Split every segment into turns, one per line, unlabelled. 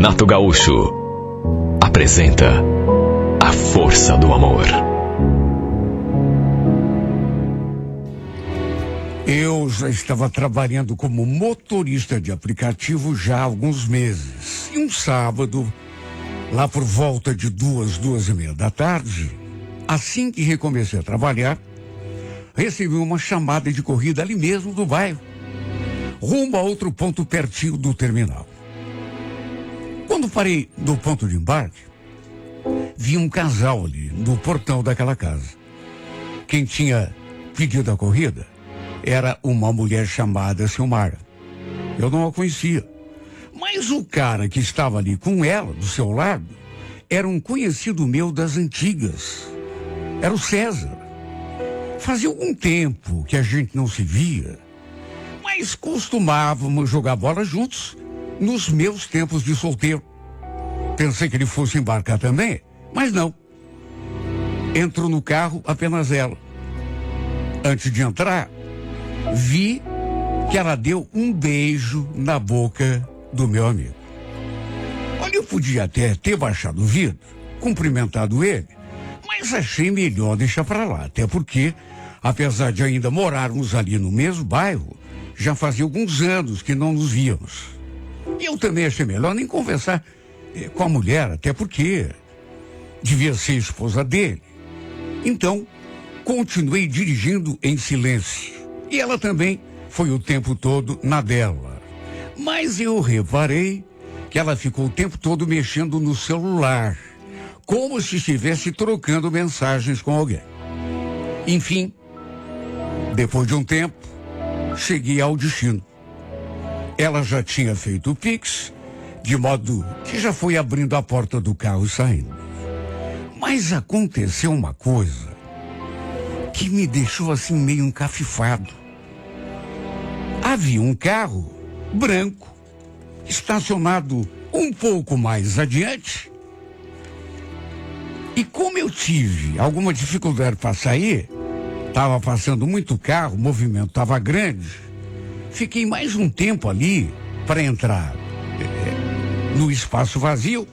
Renato Gaúcho apresenta A Força do Amor.
Eu já estava trabalhando como motorista de aplicativo já há alguns meses. E um sábado, lá por volta de 2h da tarde, assim que recomecei a trabalhar, recebi uma chamada de corrida ali mesmo do bairro, rumo a outro ponto pertinho do terminal. Quando parei no ponto de embarque, vi um casal ali no portão daquela casa. Quem tinha pedido a corrida era uma mulher chamada Silmara. Eu não a conhecia, mas o cara que estava ali com ela, do seu lado, era um conhecido meu das antigas. Era o César. Fazia algum tempo que a gente não se via, mas costumávamos jogar bola juntos nos meus tempos de solteiro. Pensei que ele fosse embarcar também, mas não. Entrou no carro apenas ela. Antes de entrar, vi que ela deu um beijo na boca do meu amigo. Olha, eu podia até ter baixado o vidro, cumprimentado ele, mas achei melhor deixar pra lá, até porque, apesar de ainda morarmos ali no mesmo bairro, já fazia alguns anos que não nos víamos. E eu também achei melhor nem conversar com a mulher, até porque devia ser esposa dele. Então, continuei dirigindo em silêncio. E ela também foi o tempo todo na dela. Mas eu reparei que ela ficou o tempo todo mexendo no celular, como se estivesse trocando mensagens com alguém. Enfim, depois de um tempo, cheguei ao destino. Ela já tinha feito o Pix, de modo que já foi abrindo a porta do carro e saindo. Mas aconteceu uma coisa que me deixou assim meio encafifado. Havia um carro branco estacionado um pouco mais adiante. E como eu tive alguma dificuldade para sair, estava passando muito carro, o movimento estava grande, fiquei mais um tempo ali para entrar no espaço vazio.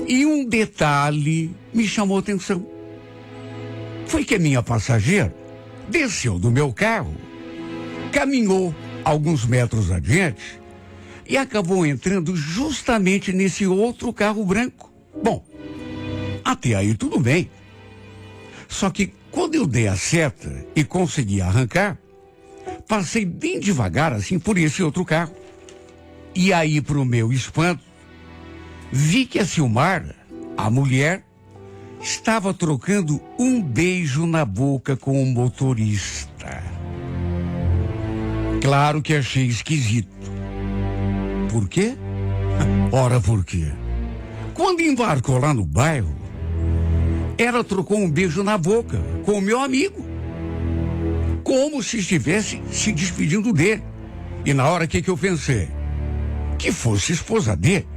E um detalhe me chamou a atenção. Foi que a minha passageira desceu do meu carro, caminhou alguns metros adiante e acabou entrando justamente nesse outro carro branco. Bom, até aí tudo bem. Só que quando eu dei a seta e consegui arrancar, passei bem devagar assim por esse outro carro. E aí, pro meu espanto, vi que a Silmara, a mulher, estava trocando um beijo na boca com o motorista. Claro que achei esquisito. Por quê? Ora, por quê? Quando embarcou lá no bairro, ela trocou um beijo na boca com o meu amigo, como se estivesse se despedindo dele. E na hora que eu pensei? Que fosse esposa dele,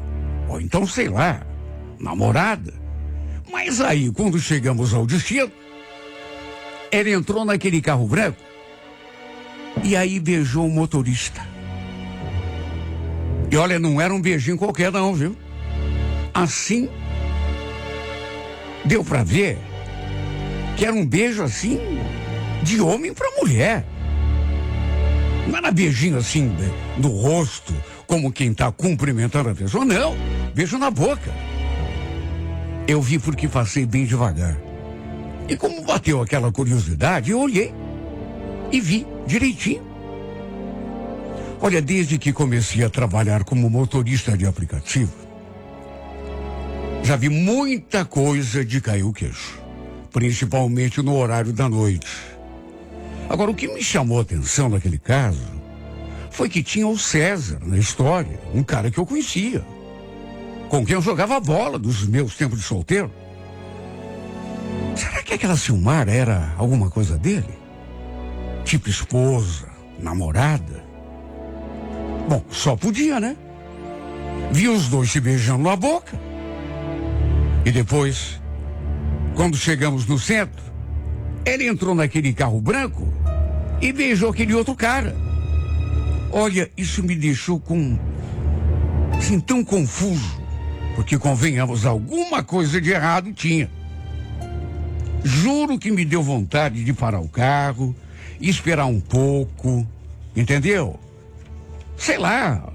ou então, sei lá, namorada. Mas aí, quando chegamos ao destino, ela entrou naquele carro branco e aí beijou o motorista. E olha, não era um beijinho qualquer não, viu? Assim, deu pra ver que era um beijo assim, de homem pra mulher. Não era beijinho assim, no rosto, como quem tá cumprimentando a pessoa, não. Beijo na boca. Eu vi porque passei bem devagar. E como bateu aquela curiosidade, eu olhei e vi direitinho. Olha, desde que comecei a trabalhar como motorista de aplicativo, já vi muita coisa de cair o queixo, principalmente no horário da noite. Agora, o que me chamou a atenção naquele caso foi que tinha o César na história, um cara que eu conhecia, com quem eu jogava bola dos meus tempos de solteiro. Será que aquela Silmara era alguma coisa dele? Tipo esposa, namorada? Bom, só podia, né? Vi os dois se beijando na boca. E depois, quando chegamos no centro, ele entrou naquele carro branco e beijou aquele outro cara. Olha, isso me deixou assim, tão confuso. Porque, convenhamos, alguma coisa de errado tinha. Juro que me deu vontade de parar o carro, esperar um pouco, entendeu? Sei lá,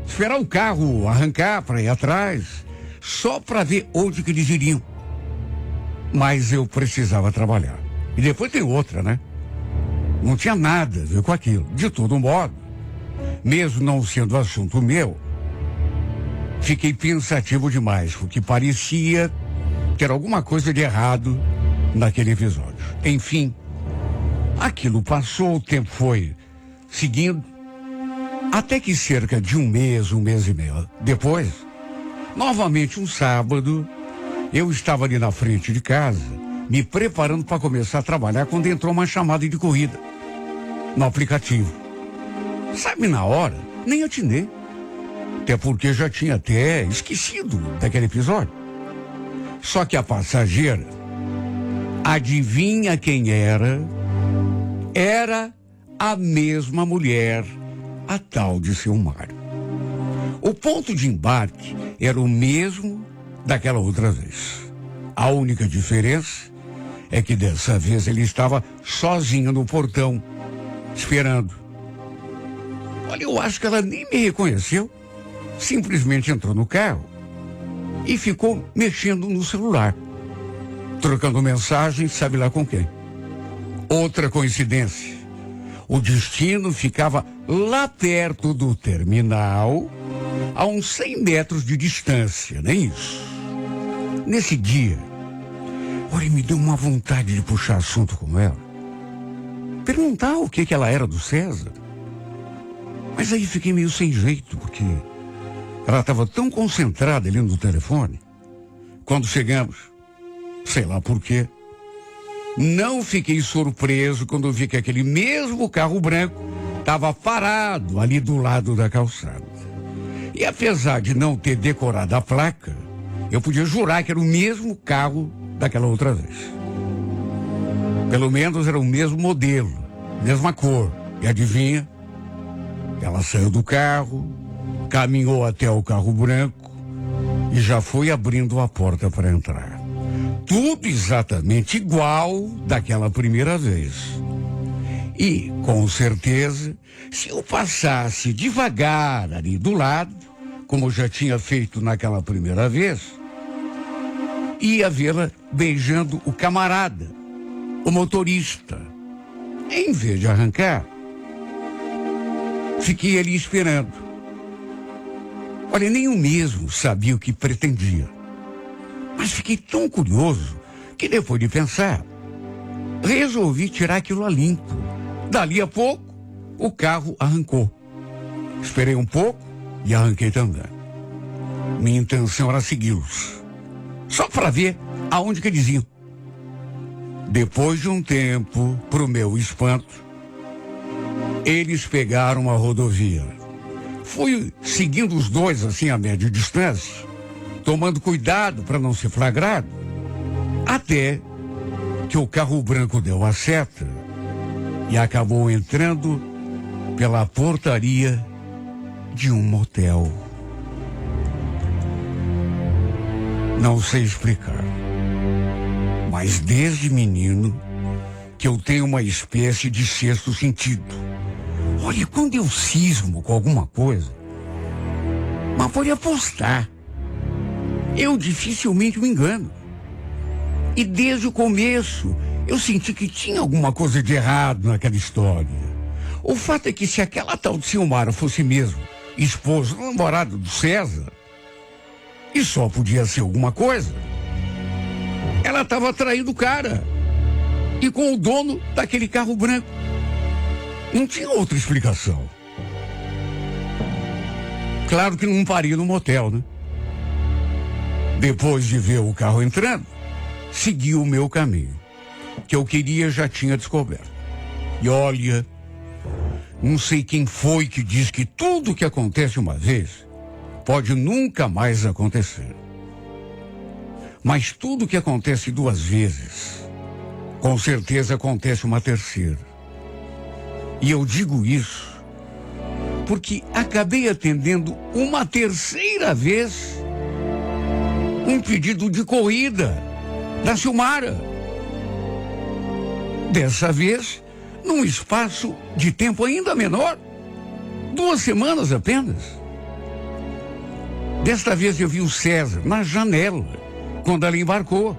esperar o carro arrancar para ir atrás, só para ver onde que eles iriam. Mas eu precisava trabalhar. E depois tem outra, né? Não tinha nada a ver com aquilo. De todo modo, mesmo não sendo assunto meu, fiquei pensativo demais, porque parecia ter alguma coisa de errado naquele episódio. Enfim, aquilo passou, o tempo foi seguindo, até que cerca de um mês e meio depois, novamente um sábado, eu estava ali na frente de casa, me preparando para começar a trabalhar, quando entrou uma chamada de corrida no aplicativo. Sabe, na hora, nem atinei. Até porque já tinha até esquecido daquele episódio. Só que a passageira, adivinha quem era? Era a mesma mulher, a tal de seu Mário. O ponto de embarque era o mesmo daquela outra vez. A única diferença é que dessa vez ele estava sozinho no portão, esperando. Olha, eu acho que ela nem me reconheceu. Simplesmente entrou no carro e ficou mexendo no celular, trocando mensagens, sabe lá com quem. Outra coincidência, o destino ficava lá perto do terminal, a uns 100 metros de distância, nem isso. Nesse dia, olha, me deu uma vontade de puxar assunto com ela, perguntar o que ela era do César. Mas aí fiquei meio sem jeito, porque ela estava tão concentrada ali no telefone. Quando chegamos, sei lá por quê, não fiquei surpreso quando vi que aquele mesmo carro branco estava parado ali do lado da calçada. E apesar de não ter decorado a placa, eu podia jurar que era o mesmo carro daquela outra vez. Pelo menos era o mesmo modelo, mesma cor. E adivinha? Ela saiu do carro, caminhou até o carro branco e já foi abrindo a porta para entrar. Tudo exatamente igual daquela primeira vez. E, com certeza, se eu passasse devagar ali do lado, como eu já tinha feito naquela primeira vez, ia vê-la beijando o camarada, o motorista. Em vez de arrancar, fiquei ali esperando. Olha, nem eu mesmo sabia o que pretendia. Mas fiquei tão curioso que, depois de pensar, resolvi tirar aquilo a limpo. Dali a pouco, o carro arrancou. Esperei um pouco e arranquei também. Minha intenção era segui-los, só para ver aonde que eles iam. Depois de um tempo, pro meu espanto, eles pegaram a rodovia. Fui seguindo os dois assim a média distância, tomando cuidado para não ser flagrado, até que o carro branco deu a seta e acabou entrando pela portaria de um motel. Não sei explicar, mas desde menino que eu tenho uma espécie de sexto sentido. Olha, quando eu cismo com alguma coisa, mas pode apostar, eu dificilmente me engano. E desde o começo, eu senti que tinha alguma coisa de errado naquela história. O fato é que se aquela tal de Silmara fosse mesmo esposa, namorada do César, e só podia ser alguma coisa, ela estava traindo o cara, e com o dono daquele carro branco. Não tinha outra explicação. Claro que não parei no motel, né? Depois de ver o carro entrando, segui o meu caminho. Que eu queria já tinha descoberto. E olha, não sei quem foi que diz que tudo que acontece uma vez pode nunca mais acontecer. Mas tudo que acontece duas vezes, com certeza acontece uma terceira. E eu digo isso porque acabei atendendo uma terceira vez um pedido de corrida da Silmara. Dessa vez, num espaço de tempo ainda menor, 2 semanas apenas. Desta vez eu vi o César na janela, quando ela embarcou.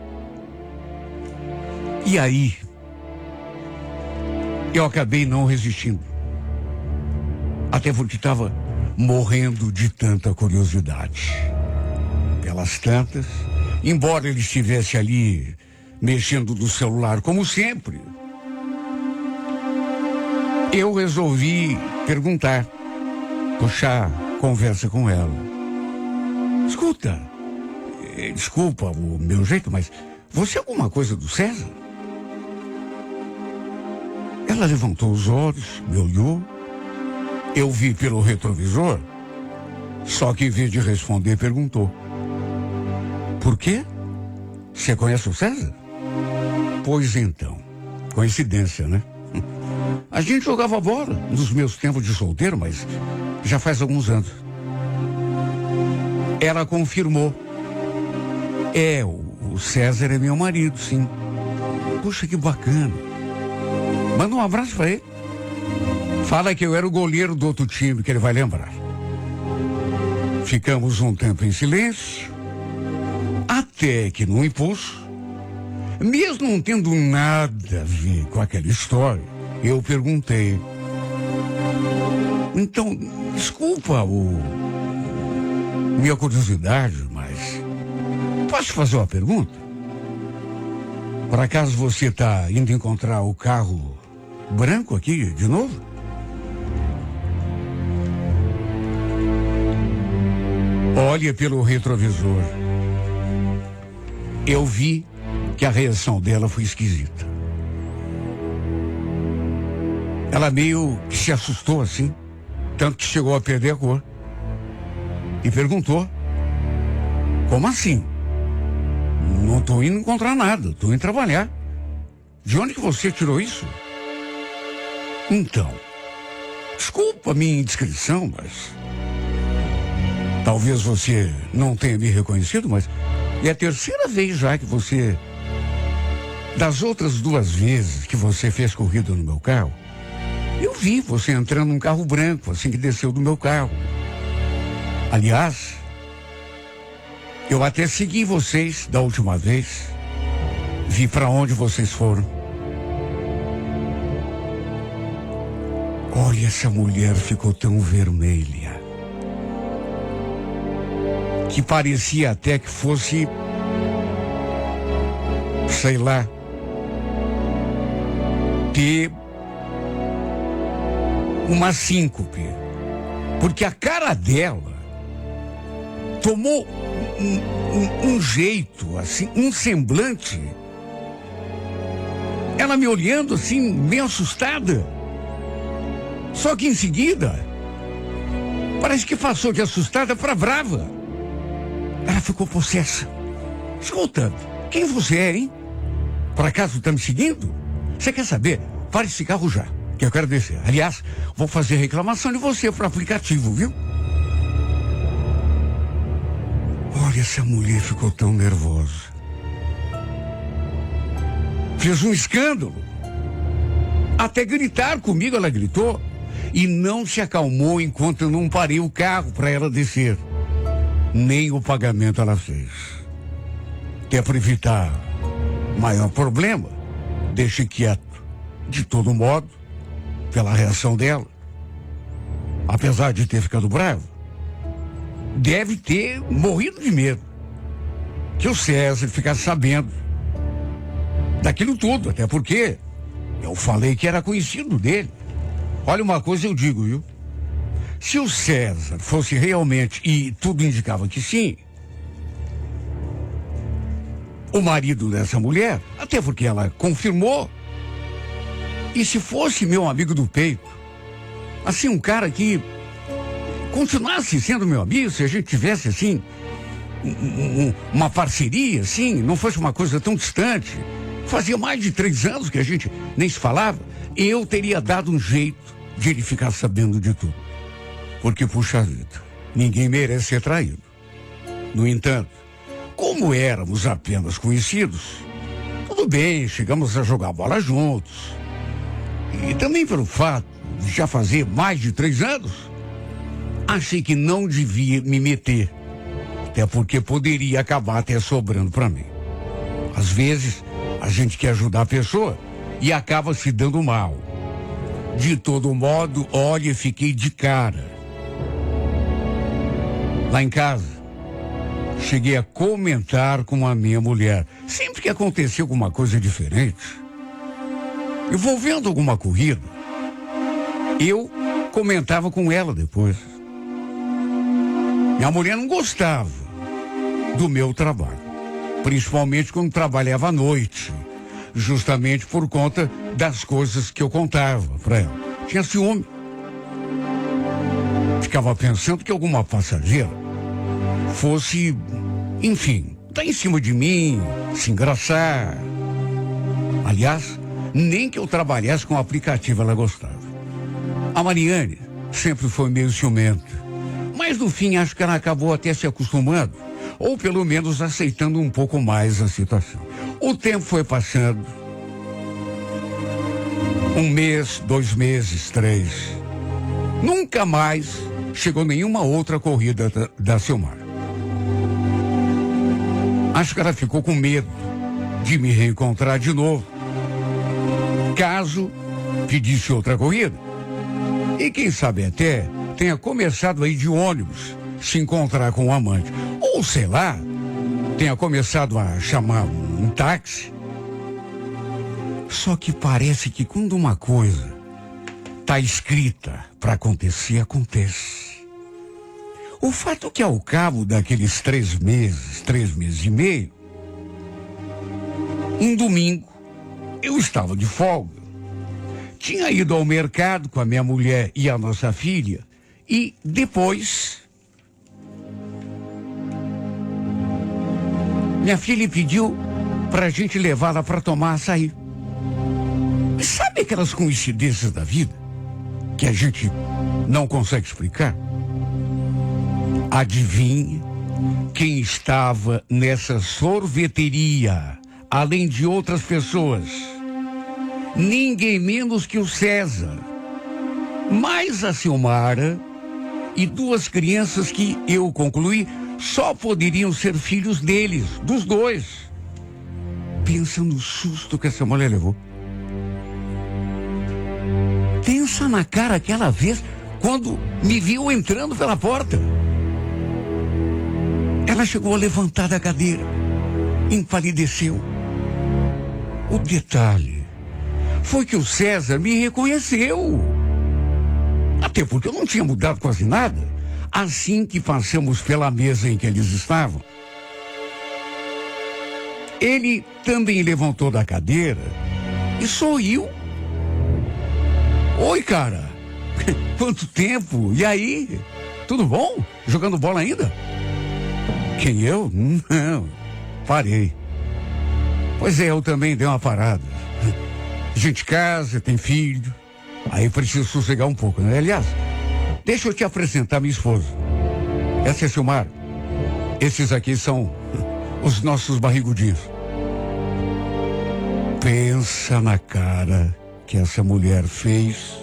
E aí, eu acabei não resistindo. Até porque estava morrendo de tanta curiosidade. Pelas tantas, embora ele estivesse ali mexendo no celular como sempre, eu resolvi perguntar, puxar conversa com ela. Escuta, desculpa o meu jeito, mas você é alguma coisa do César? Ela levantou os olhos, me olhou. Eu vi pelo retrovisor, só que em vez de responder, perguntou: por quê? Você conhece o César? Pois então, coincidência, né? A gente jogava bola nos meus tempos de solteiro, mas já faz alguns anos. Ela confirmou. O César é meu marido, sim. Puxa, que bacana. Manda um abraço pra ele. Fala que eu era o goleiro do outro time, que ele vai lembrar. Ficamos um tempo em silêncio, até que num impulso, mesmo não tendo nada a ver com aquela história, eu perguntei: então, desculpa minha curiosidade, mas posso te fazer uma pergunta? Por acaso você está indo encontrar o carro branco aqui de novo? Olha pelo retrovisor. Eu vi que a reação dela foi esquisita. Ela meio que se assustou assim, tanto que chegou a perder a cor. E perguntou: como assim? Não estou indo encontrar nada, estou indo trabalhar. De onde que você tirou isso? Então, desculpa a minha indiscrição, mas talvez você não tenha me reconhecido, mas é a terceira vez já que você... Das outras 2 vezes que você fez corrida no meu carro, eu vi você entrando num carro branco assim que desceu do meu carro. Aliás, eu até segui vocês da última vez. Vi para onde vocês foram. Olha, essa mulher ficou tão vermelha que parecia até que fosse, sei lá, ter uma síncope. Porque a cara dela tomou um jeito, assim, um semblante. Ela me olhando assim, meio assustada. Só que em seguida, parece que passou de assustada para brava. Ela ficou possessa. Escuta, quem você é, hein? Por acaso tá me seguindo? Você quer saber? Pare esse carro já, que eu quero descer. Aliás, vou fazer reclamação de você para aplicativo, viu? Olha, essa mulher ficou tão nervosa. Fez um escândalo. Até gritar comigo ela gritou. E não se acalmou enquanto eu não parei o carro para ela descer. Nem o pagamento ela fez. Até para evitar maior problema, deixei quieto. De todo modo, pela reação dela, apesar de ter ficado bravo, deve ter morrido de medo que o César ficasse sabendo daquilo tudo, até porque eu falei que era conhecido dele. Olha, uma coisa eu digo, viu? Se o César fosse realmente, e tudo indicava que sim, o marido dessa mulher, até porque ela confirmou, e se fosse meu amigo do peito, assim, um cara que continuasse sendo meu amigo, se a gente tivesse, assim, uma parceria, assim, não fosse uma coisa tão distante, fazia mais de 3 anos que a gente nem se falava, eu teria dado um jeito de ele ficar sabendo de tudo. Porque, puxa vida, ninguém merece ser traído. No entanto, como éramos apenas conhecidos, tudo bem, chegamos a jogar bola juntos. E também pelo fato de já fazer mais de 3 anos, achei que não devia me meter. Até porque poderia acabar até sobrando para mim. Às vezes, a gente quer ajudar a pessoa e acaba se dando mal. De todo modo, olha, fiquei de cara. Lá em casa, cheguei a comentar com a minha mulher. Sempre que aconteceu alguma coisa diferente, envolvendo alguma corrida, eu comentava com ela depois. Minha mulher não gostava do meu trabalho, principalmente quando trabalhava à noite, justamente por conta das coisas que eu contava para ela. Tinha ciúme. Ficava pensando que alguma passageira fosse, enfim, tá em cima de mim, se engraçar. Aliás, nem que eu trabalhasse com o aplicativo ela gostava. A Mariane sempre foi meio ciumenta, mas no fim acho que ela acabou até se acostumando, ou pelo menos aceitando um pouco mais a situação. O tempo foi passando. 1 mês, 2 meses, 3. Nunca mais chegou nenhuma outra corrida da Silmar. Acho que ela ficou com medo de me reencontrar de novo, caso pedisse outra corrida. E quem sabe até tenha começado a ir de ônibus se encontrar com um amante. Ou sei lá, tenha começado a chamar um táxi. Só que parece que quando uma coisa está escrita para acontecer, acontece. O fato é que ao cabo daqueles 3 meses e meio, um domingo, eu estava de folga. Tinha ido ao mercado com a minha mulher e a nossa filha e depois minha filha pediu para a gente levá-la para tomar açaí. E sabe aquelas coincidências da vida que a gente não consegue explicar? Adivinhe quem estava nessa sorveteria, além de outras pessoas? Ninguém menos que o César, mais a Silmara e 2 crianças que eu concluí só poderiam ser filhos deles, dos 2. Pensa no susto que essa mulher levou. Pensa na cara aquela vez quando me viu entrando pela porta. Ela chegou a levantar da cadeira, empalideceu. O detalhe foi que o César me reconheceu. Até porque eu não tinha mudado quase nada assim que passamos pela mesa em que eles estavam. Ele também levantou da cadeira e sorriu. Oi, cara. Quanto tempo? E aí? Tudo bom? Jogando bola ainda? Quem, eu? Não, parei. Pois é, eu também dei uma parada. A gente casa, tem filho, aí preciso sossegar um pouco, né? Aliás, deixa eu te apresentar minha esposa. Essa é a Silmar. Esses aqui são os nossos barrigudinhos. Pensa na cara que essa mulher fez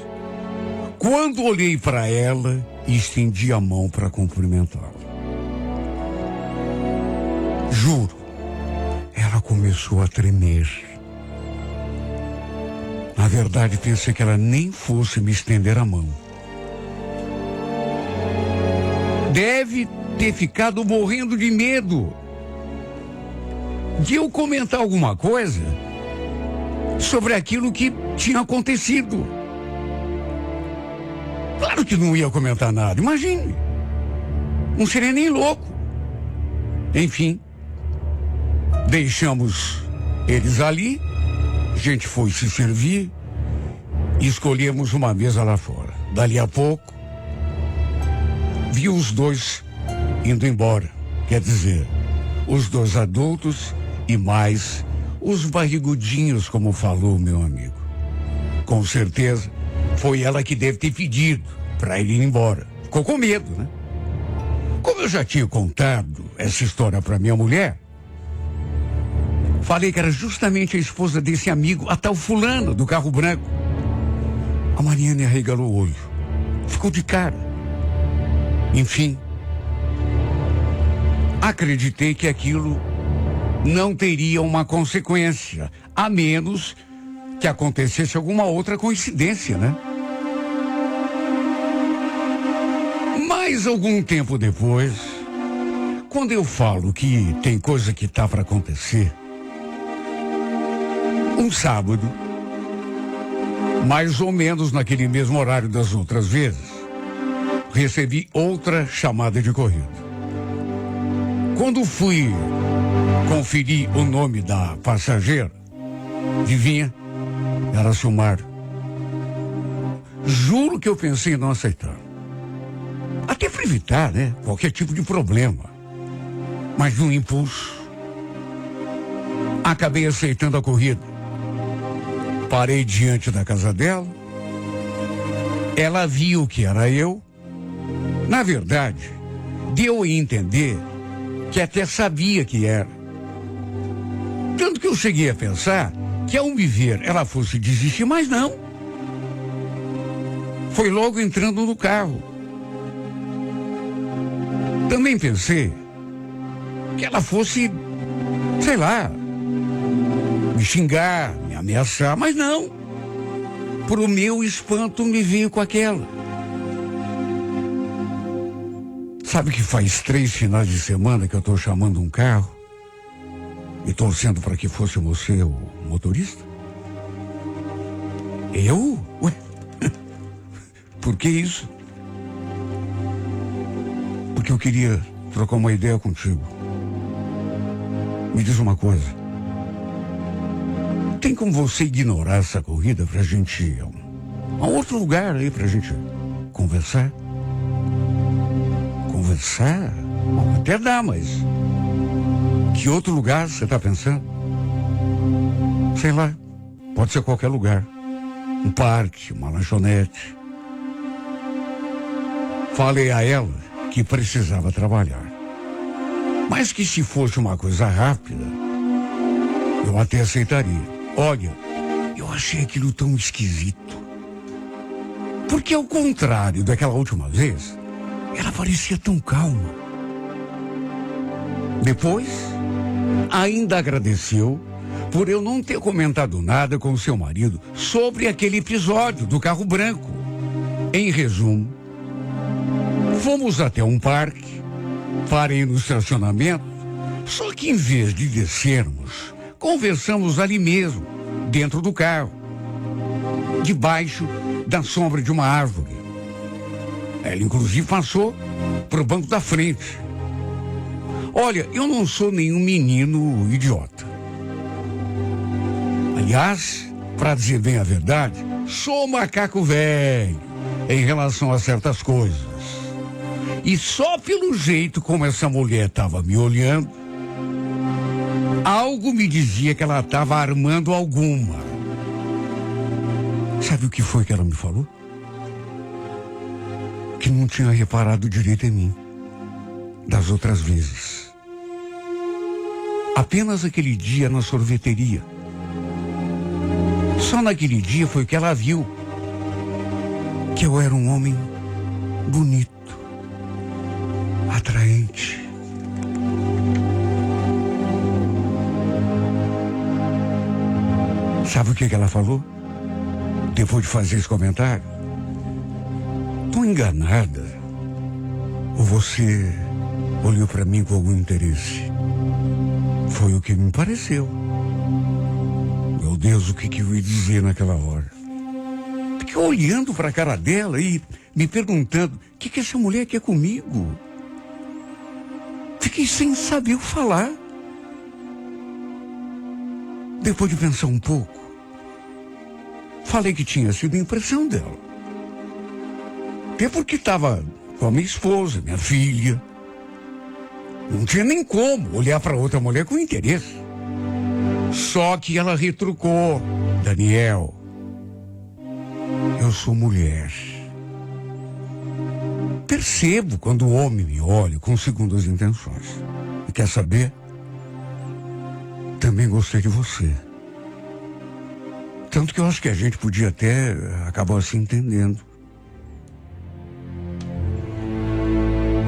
quando olhei para ela e estendi a mão para cumprimentá-la. Juro, ela começou a tremer. Na verdade, pensei que ela nem fosse me estender a mão. Deve ter ficado morrendo de medo de eu comentar alguma coisa sobre aquilo que tinha acontecido. Claro que não ia comentar nada, imagine. Não seria nem louco. Enfim, deixamos eles ali, a gente foi se servir e escolhemos uma mesa lá fora. Dali a pouco, vi os 2 indo embora. Quer dizer, os 2 adultos e mais os barrigudinhos, como falou meu amigo. Com certeza, foi ela que deve ter pedido para ele ir embora. Ficou com medo, né? Como eu já tinha contado essa história para minha mulher, Falei que era justamente a esposa desse amigo, a tal fulana do carro branco. A Mariane arregalou o olho. Ficou de cara. Enfim, acreditei que aquilo não teria uma consequência, a menos que acontecesse alguma outra coincidência, né? Mas algum tempo depois, quando eu falo que tem coisa que tá para acontecer, um sábado, mais ou menos naquele mesmo horário das outras vezes, recebi outra chamada de corrida. Quando fui conferir o nome da passageira, adivinha? Era Silmar. Juro que eu pensei em não aceitar. Até para evitar, né? Qualquer tipo de problema. Mas num impulso, acabei aceitando a corrida. Parei diante da casa dela. Ela viu que era eu. Na verdade, deu a entender que até sabia que era. Tanto que eu cheguei a pensar que ao me ver ela fosse desistir, mas não. Foi logo entrando no carro. Também pensei que ela fosse, sei lá, me xingar, me ameaçar, mas não. Pro meu espanto me veio com aquela. Sabe que faz 3 finais de semana que eu tô chamando um carro e torcendo para que fosse você o motorista? Eu? Ué? Por que isso? Porque eu queria trocar uma ideia contigo. Me diz uma coisa. Tem como você ignorar essa corrida pra gente ir a um outro lugar aí pra gente conversar? Conversar? Bom, até dá, mas que outro lugar você tá pensando? Sei lá, pode ser qualquer lugar. Um parque, uma lanchonete. Falei a ela que precisava trabalhar. Mas que se fosse uma coisa rápida, eu até aceitaria. Olha, eu achei aquilo tão esquisito. Porque ao contrário daquela última vez, ela parecia tão calma. Depois, ainda agradeceu por eu não ter comentado nada com seu marido sobre aquele episódio do carro branco. Em resumo, fomos até um parque, parei no estacionamento, só que em vez de descermos, conversamos ali mesmo, dentro do carro, debaixo da sombra de uma árvore. Ela inclusive passou pro banco da frente. Olha, eu não sou nenhum menino idiota. Aliás, para dizer bem a verdade, sou macaco velho em relação a certas coisas. E só pelo jeito como essa mulher estava me olhando, algo me dizia que ela estava armando alguma. Sabe o que foi que ela me falou? Que não tinha reparado direito em mim das outras vezes. Apenas aquele dia na sorveteria. Só naquele dia foi que ela viu que eu era um homem bonito, atraente. Sabe o que ela falou? Depois de fazer esse comentário? Tô enganada. Ou você olhou para mim com algum interesse? Foi o que me pareceu. Meu Deus, o que eu ia dizer naquela hora? Fiquei olhando para a cara dela e me perguntando, o que essa mulher quer comigo? Fiquei sem saber o que falar. Depois de pensar um pouco, falei que tinha sido impressão dela. Até porque estava com a minha esposa, minha filha. Não tinha nem como olhar para outra mulher com interesse. Só que ela retrucou. Daniel, eu sou mulher. Percebo quando o homem me olha com segundas intenções. E quer saber? também gostei de você. Tanto que eu acho que a gente podia até acabar se entendendo.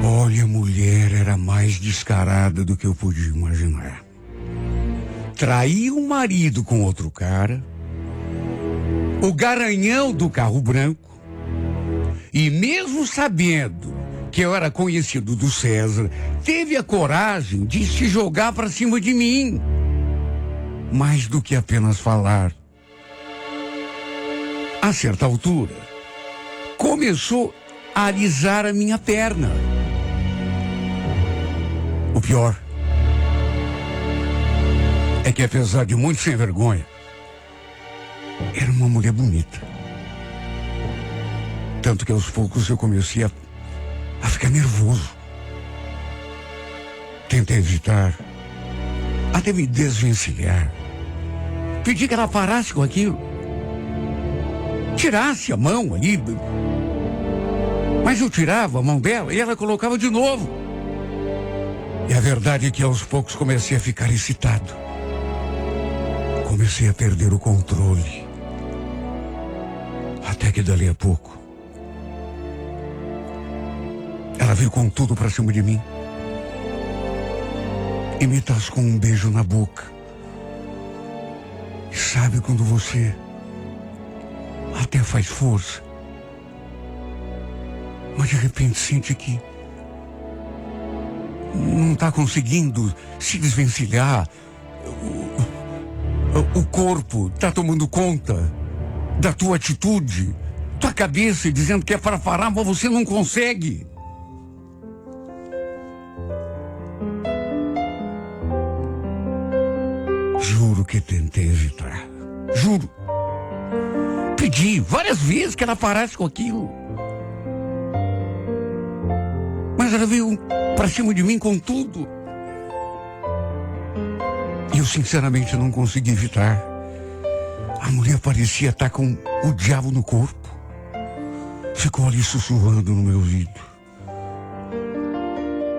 Olha, a mulher era mais descarada do que eu podia imaginar. Traía o marido com outro cara, o garanhão do carro branco, e mesmo sabendo que eu era conhecido do César, teve a coragem de se jogar para cima de mim. Mais do que apenas falar. A certa altura, começou a alisar a minha perna. O pior é que, apesar de muito sem vergonha, era uma mulher bonita. Tanto que aos poucos eu comecei a ficar nervoso. Tentei evitar, até me desvencilhar. Pedi que ela parasse com aquilo. Tirasse a mão ali. Mas eu tirava a mão dela e ela colocava de novo. E a verdade é que aos poucos comecei a ficar excitado. Comecei a perder o controle. Até que dali a pouco, ela veio com tudo pra cima de mim. E me tascou um beijo na boca. E sabe quando você até faz força, mas de repente sente que não está conseguindo se desvencilhar. O corpo está tomando conta da tua atitude, tua cabeça dizendo que é para parar, mas você não consegue. Juro que tentei evitar. Juro. Pedi várias vezes que ela parasse com aquilo. Mas ela veio pra cima de mim com tudo. E eu sinceramente não consegui evitar. A mulher parecia estar com o diabo no corpo. Ficou ali sussurrando no meu ouvido,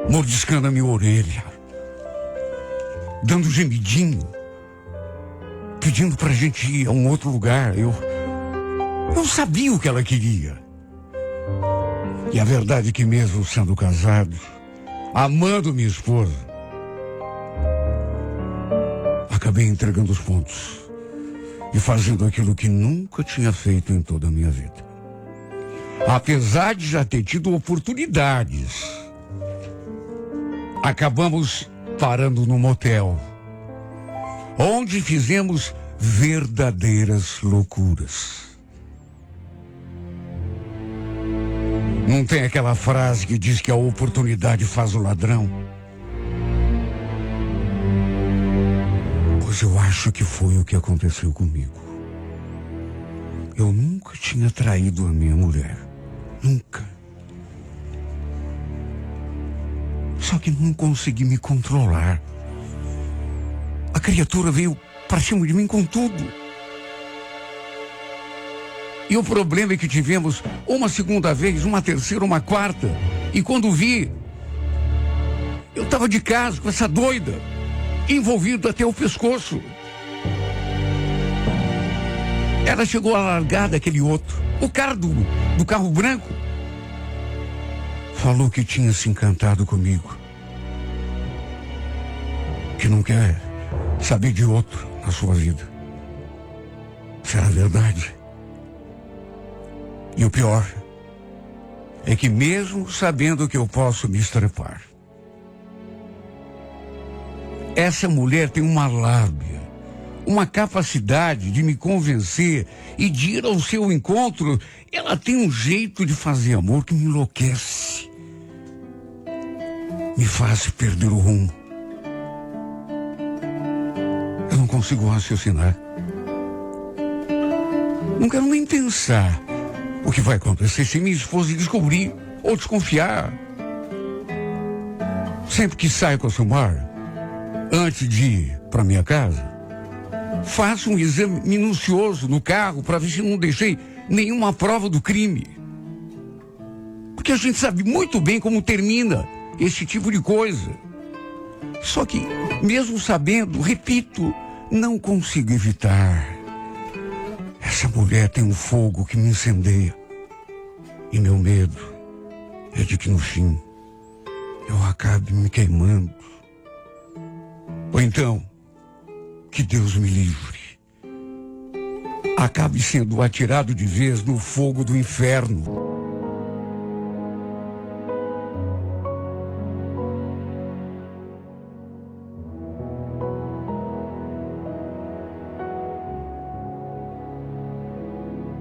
mordiscando a minha orelha, dando gemidinho, pedindo pra gente ir a um outro lugar. Eu sabia o que ela queria. E a verdade é que mesmo sendo casado, amando minha esposa, acabei entregando os pontos e fazendo aquilo que nunca tinha feito em toda a minha vida. Apesar de já ter tido oportunidades, acabamos parando num motel, onde fizemos verdadeiras loucuras. Não tem aquela frase que diz que a oportunidade faz o ladrão? Pois eu acho que foi o que aconteceu comigo. Eu nunca tinha traído a minha mulher. Nunca. Só que não consegui me controlar. A criatura veio para cima de mim com tudo. E o problema é que tivemos uma segunda vez, uma terceira, uma quarta. E quando vi, eu estava de casa com essa doida, envolvido até o pescoço. Ela chegou a largar daquele outro, o cara do carro branco. Falou que tinha se encantado comigo, que não quer saber de outro na sua vida. Será verdade? E o pior é que mesmo sabendo que eu posso me estrepar, essa mulher tem uma lábia, uma capacidade de me convencer e de ir ao seu encontro. Ela tem um jeito de fazer amor que me enlouquece, me faz perder o rumo. Eu não consigo raciocinar. Não quero nem pensar o que vai acontecer se minha esposa descobrir ou desconfiar. Sempre que saio com a Silmar, antes de ir para minha casa, faço um exame minucioso no carro para ver se não deixei nenhuma prova do crime. Porque a gente sabe muito bem como termina esse tipo de coisa. Só que Mesmo sabendo, repito, não consigo evitar. Essa mulher tem um fogo que me incendeia. E meu medo é de que no fim eu acabe me queimando. Ou então, que Deus me livre, acabe sendo atirado de vez no fogo do inferno.